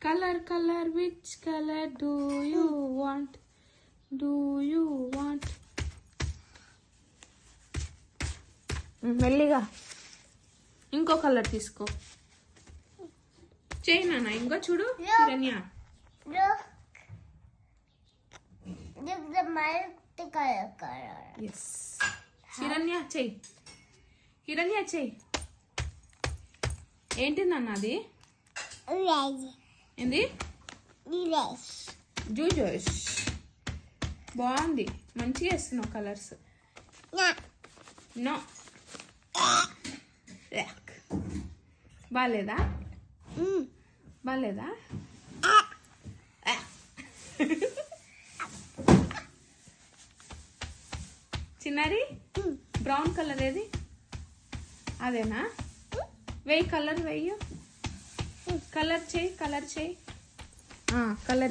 colour colour which colour do you want మెల్లిగా ఇంకో colour తీసుకో చేయి నాన్న ఇంకో చూడు హిరణ్య ఎస్ హిరణ్య చెయ్యి ఏంటి నాన్న అది ఏంది జూజోష్ బాగుంది మంచిగా వేస్తున్నావు కలర్స్ నో బాగాలేదా బాగాలేదా చిన్నారి బ్రౌన్ కలర్ ఏది అదేనా వెయ్యి కలర్ వెయ్యి కలర్ చేయి కలర్